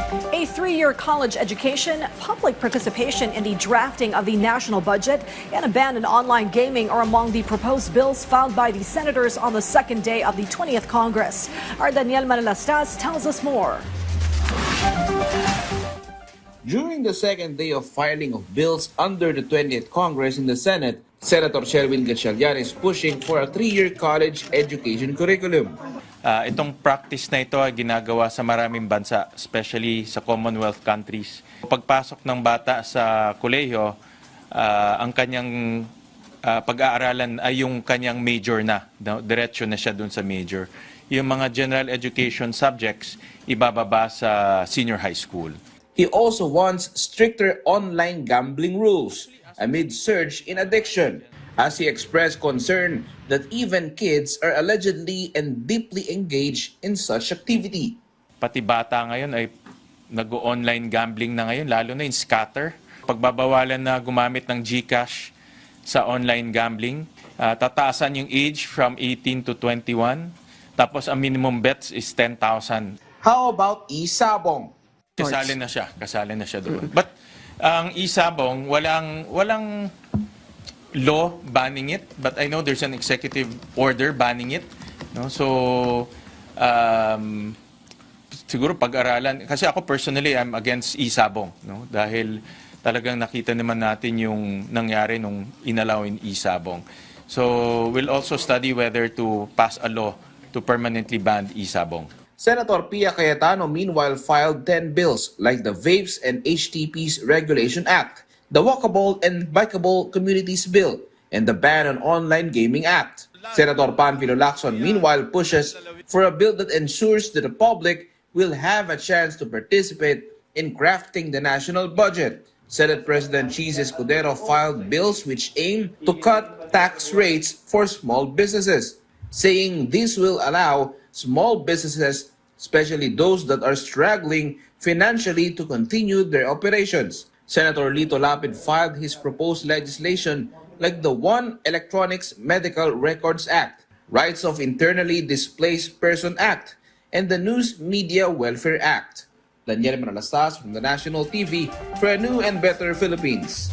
A three-year college education, public participation in the drafting of the national budget, and a ban on online gaming are among the proposed bills filed by the senators on the second day of the 20th Congress. Our Daniel Manalastas tells us more. During the second day of filing of bills under the 20th Congress in the Senate, Senator Sherwin Gatchalian is pushing for a three-year college education curriculum. Itong practice na ito ay ginagawa sa maraming bansa, especially sa Commonwealth countries. Pagpasok ng bata sa kolehiyo, ang kanyang pag-aaralan ay yung kanyang major na, diretso na siya dun sa major. Yung mga general education subjects, ibababa sa senior high school. He also wants stricter online gambling rules amid surge in addiction, as he expressed concern that even kids are allegedly and deeply engaged in such activity. Pati bata ngayon ay nag-online gambling na ngayon, lalo na in scatter. Pagbabawalan na gumamit ng GCash sa online gambling, tataasan yung age from 18 to 21, tapos ang minimum bets is 10,000. How about e-sabong? Kasali na siya doon. But ang e-sabong, walang law banning it, but I know there's an executive order banning it. No? So, siguro pag-aralan, kasi ako personally, I'm against e-sabong. No? Dahil talagang nakita naman natin yung nangyari nung inallow in e-sabong. So, we'll also study whether to pass a law to permanently ban e-sabong. Senator Pia Cayetano meanwhile filed 10 bills like the Vapes and HTPs Regulation Act, the Walkable and Bikeable Communities Bill, and the Ban on Online Gaming Act. Senator Panfilo Lacson meanwhile pushes for a bill that ensures that the public will have a chance to participate in crafting the national budget. Senate President Cheese Escudero filed bills which aim to cut tax rates for small businesses, saying this will allow small businesses, especially those that are struggling financially, to continue their operations. Senator Lito Lapid filed his proposed legislation like the One Electronics Medical Records Act, Rights of Internally Displaced Person Act, and the News Media Welfare Act. Daniel Manalastas from the National TV for a new and better Philippines.